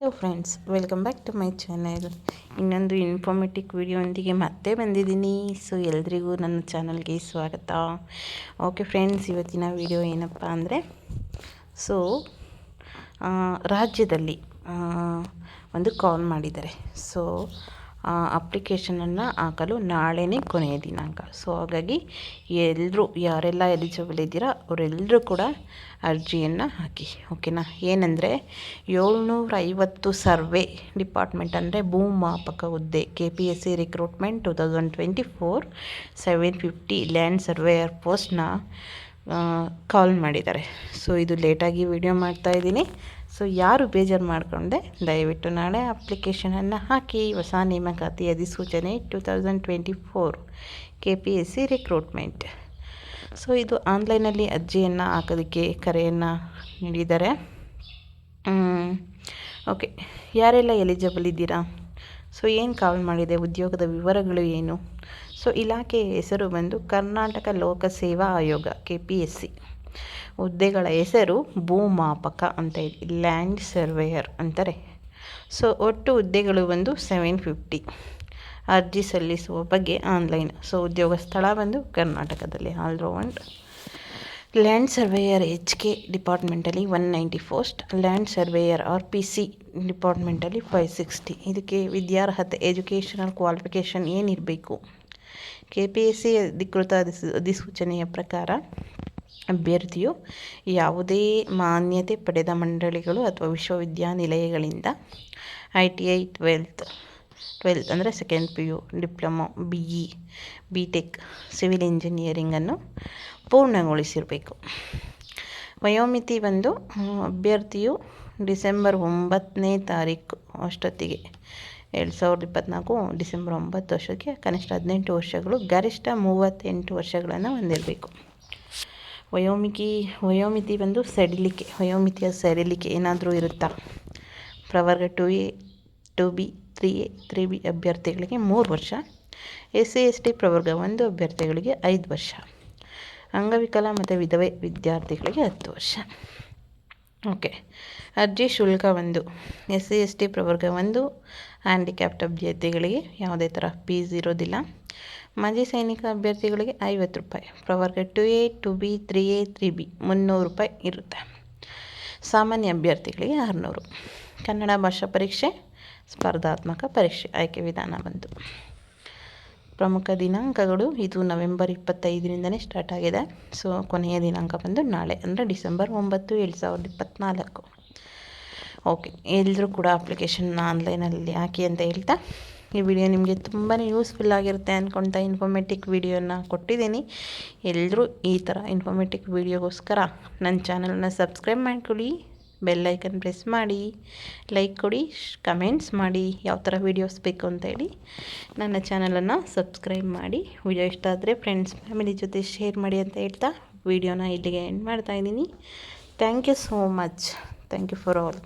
Hello friends, welcome back to my channel. ಇನ್ನೊಂದು informative ವಿಡಿಯೋದೊಂದಿಗೆ ಮತ್ತೆ ಬಂದಿದ್ದೀನಿ. ಸೊ ಎಲ್ರಿಗೂ ನನ್ನ ಚಾನಲ್ಗೆ ಸ್ವಾಗತ. ಓಕೆ ಫ್ರೆಂಡ್ಸ್, ಇವತ್ತಿನ ವಿಡಿಯೋ ಏನಪ್ಪ ಅಂದರೆ ರಾಜ್ಯದಲ್ಲಿ ಒಂದು ಕಾಲ್ ಮಾಡಿದ್ದಾರೆ. ಸೊ ಅಪ್ಲಿಕೇಶನನ್ನು ಹಾಕಲು ನಾಳೆನೇ ಕೊನೆಯ ದಿನಾಂಕ. ಸೊ ಹಾಗಾಗಿ ಎಲ್ಲರೂ ಯಾರೆಲ್ಲ ಎಲಿಜಿಬಲ್ ಇದ್ದೀರಾ ಅವರೆಲ್ಲರೂ ಕೂಡ ಅರ್ಜಿಯನ್ನು ಹಾಕಿ. ಓಕೆನಾ? ಏನಂದರೆ 750 ಸರ್ವೆ ಡಿಪಾರ್ಟ್ಮೆಂಟ್ ಅಂದರೆ ಭೂಮಾಪಕ ಹುದ್ದೆ KPSC ರಿಕ್ರೂಟ್ಮೆಂಟ್ 2024 750 ಲ್ಯಾಂಡ್ ಸರ್ವೇಯರ್ ಪೋಸ್ಟ್ನ ಕಾಲ್ ಮಾಡಿದ್ದಾರೆ. ಸೊ ಇದು ಲೇಟಾಗಿ ವಿಡಿಯೋ ಮಾಡ್ತಾಯಿದ್ದೀನಿ. ಸೊ ಯಾರು ಬೇಜಾರು ಮಾಡಿಕೊಂಡೆ, ದಯವಿಟ್ಟು ನಾಳೆ ಅಪ್ಲಿಕೇಶನನ್ನು ಹಾಕಿ. ಹೊಸ ನೇಮಕಾತಿ ಅಧಿಸೂಚನೆ 2024 KPSC ರಿಕ್ರೂಟ್ಮೆಂಟ್. ಸೊ ಇದು ಆನ್ಲೈನಲ್ಲಿ ಅರ್ಜಿಯನ್ನು ಹಾಕೋದಕ್ಕೆ ಕರೆಯನ್ನು ನೀಡಿದ್ದಾರೆ. ಓಕೆ, ಯಾರೆಲ್ಲ ಎಲಿಜಿಬಲ್ ಇದ್ದೀರಾ? ಸೊ ಏನು ಕಾಲ್ ಮಾಡಿದೆ, ಉದ್ಯೋಗದ ವಿವರಗಳು ಏನು? ಸೊ ಇಲಾಖೆಯ ಹೆಸರು ಬಂದು ಕರ್ನಾಟಕ ಲೋಕಸೇವಾ ಆಯೋಗ KPSC. ಹುದ್ದೆಗಳ ಹೆಸರು ಭೂಮಾಪಕ ಅಂತ ಹೇಳಿ ಲ್ಯಾಂಡ್ ಸರ್ವೇಯರ್ ಅಂತಾರೆ. ಸೊ ಒಟ್ಟು ಹುದ್ದೆಗಳು ಬಂದು 750. ಅರ್ಜಿ ಸಲ್ಲಿಸುವ ಬಗ್ಗೆ ಆನ್ಲೈನ್. ಸೊ ಉದ್ಯೋಗ ಸ್ಥಳ ಬಂದು ಕರ್ನಾಟಕದಲ್ಲಿ all-round. Land surveyor HK ಡಿಪಾರ್ಟ್ಮೆಂಟಲ್ಲಿ 190 post, land surveyor RPC ಡಿಪಾರ್ಟ್ಮೆಂಟಲ್ಲಿ 560. ಇದಕ್ಕೆ ವಿದ್ಯಾರ್ಹತೆ ಎಜುಕೇಷನಲ್ ಕ್ವಾಲಿಫಿಕೇಷನ್ ಏನಿರಬೇಕು? KPSC ಅಧಿಕೃತ ಅಧಿಸೂಚನೆಯ ಪ್ರಕಾರ ಅಭ್ಯರ್ಥಿಯು ಯಾವುದೇ ಮಾನ್ಯತೆ ಪಡೆದ ಮಂಡಳಿಗಳು ಅಥವಾ ವಿಶ್ವವಿದ್ಯಾನಿಲಯಗಳಿಂದ ITI 12 ಅಂದರೆ second PU, diploma, BE, BTech, civil ಇಂಜಿನಿಯರಿಂಗನ್ನು ಪೂರ್ಣಗೊಳಿಸಿರಬೇಕು. ವಯೋಮಿತಿ ಬಂದು ಅಭ್ಯರ್ಥಿಯು ಡಿಸೆಂಬರ್ 9ನೇ ತಾರೀಕು ಅಷ್ಟೊತ್ತಿಗೆ 2024 ಡಿಸೆಂಬರ್ 9 ವರ್ಷಕ್ಕೆ ಕನಿಷ್ಠ 18 ವರ್ಷಗಳು, ಗರಿಷ್ಠ 38 ವರ್ಷಗಳನ್ನು ಹೊಂದಿರಬೇಕು. ವಯೋಮಿತಿ ಬಂದು ಸಡಿಲಿಕೆ, ವಯೋಮಿತಿಯ ಸಡಿಲಿಕೆ ಏನಾದರೂ ಇರುತ್ತಾ? ಪ್ರವರ್ಗ 2A 2B 3A 3B ಅಭ್ಯರ್ಥಿಗಳಿಗೆ 3 ವರ್ಷ, SC ST ಪ್ರವರ್ಗ 1 ಅಭ್ಯರ್ಥಿಗಳಿಗೆ 5 ವರ್ಷ, ಅಂಗವಿಕಲ ಮತ್ತು ವಿಧವೆ ವಿದ್ಯಾರ್ಥಿಗಳಿಗೆ 10 ವರ್ಷ. ಓಕೆ, ಅರ್ಜಿ ಶುಲ್ಕ ಒಂದು SC ST ಪ್ರವರ್ಗ 1 ಹ್ಯಾಂಡಿಕ್ಯಾಪ್ಟ್ ಅಭ್ಯರ್ಥಿಗಳಿಗೆ ಯಾವುದೇ ಥರ ಫೀಸ್ ಇರೋದಿಲ್ಲ. ಮಾಜಿ ಸೈನಿಕ ಅಭ್ಯರ್ಥಿಗಳಿಗೆ 50 ರೂಪಾಯಿ, ಪ್ರವರ್ಗ 2A 2B 3A 3B 300 ರೂಪಾಯಿ ಇರುತ್ತೆ. ಸಾಮಾನ್ಯ ಅಭ್ಯರ್ಥಿಗಳಿಗೆ 600. ಕನ್ನಡ ಭಾಷಾ ಪರೀಕ್ಷೆ, ಸ್ಪರ್ಧಾತ್ಮಕ ಪರೀಕ್ಷೆ, ಆಯ್ಕೆ ವಿಧಾನ ಬಂತು. ಪ್ರಮುಖ ದಿನಾಂಕಗಳು ಇದು ನವೆಂಬರ್ 25ರಿಂದನೇ ಸ್ಟಾರ್ಟ್ ಆಗಿದೆ. ಸೊ ಕೊನೆಯ ದಿನಾಂಕ ಬಂದು ನಾಳೆ ಅಂದರೆ ಡಿಸೆಂಬರ್ 9, 2024. ಓಕೆ, ಎಲ್ಲರೂ ಕೂಡ ಅಪ್ಲಿಕೇಶನ್ನ ಆನ್ಲೈನಲ್ಲಿ ಹಾಕಿ ಅಂತ ಹೇಳ್ತಾ ಈ ವಿಡಿಯೋ ನಿಮಗೆ ತುಂಬಾ ಯೂಸ್ಫುಲ್ ಆಗಿರುತ್ತೆ ಅಂದ್ಕೊಳ್ತಾ ಇನ್ಫಾರ್ಮೇಟಿವ್ ವಿಡಿಯೋನ ಕೊಟ್ಟಿದ್ದೀನಿ. ಎಲ್ಲರೂ ಈ ಥರ ಇನ್ಫಾರ್ಮೇಟಿವ್ ವಿಡಿಯೋಗೋಸ್ಕರ ನನ್ನ ಚಾನಲನ್ನು ಸಬ್ಸ್ಕ್ರೈಬ್ ಮಾಡ್ಕೊಳ್ಳಿ, ಬೆಲ್ ಐಕನ್ ಪ್ರೆಸ್ ಮಾಡಿ, ಲೈಕ್ ಕೊಡಿ, ಕಮೆಂಟ್ಸ್ ಮಾಡಿ ಯಾವ ಥರ ವೀಡಿಯೋಸ್ ಬೇಕು ಅಂತೇಳಿ ನನ್ನ ಚಾನಲನ್ನು ಸಬ್ಸ್ಕ್ರೈಬ್ ಮಾಡಿ. ವಿಡಿಯೋ ಇಷ್ಟ ಆದರೆ ಫ್ರೆಂಡ್ಸ್ ಫ್ಯಾಮಿಲಿ ಜೊತೆ ಶೇರ್ ಮಾಡಿ ಅಂತ ಹೇಳ್ತಾ ವಿಡಿಯೋನ ಇಲ್ಲಿಗೆ ಎಂಡ್ ಮಾಡ್ತಾಯಿದ್ದೀನಿ. Thank you so much. Thank you for all.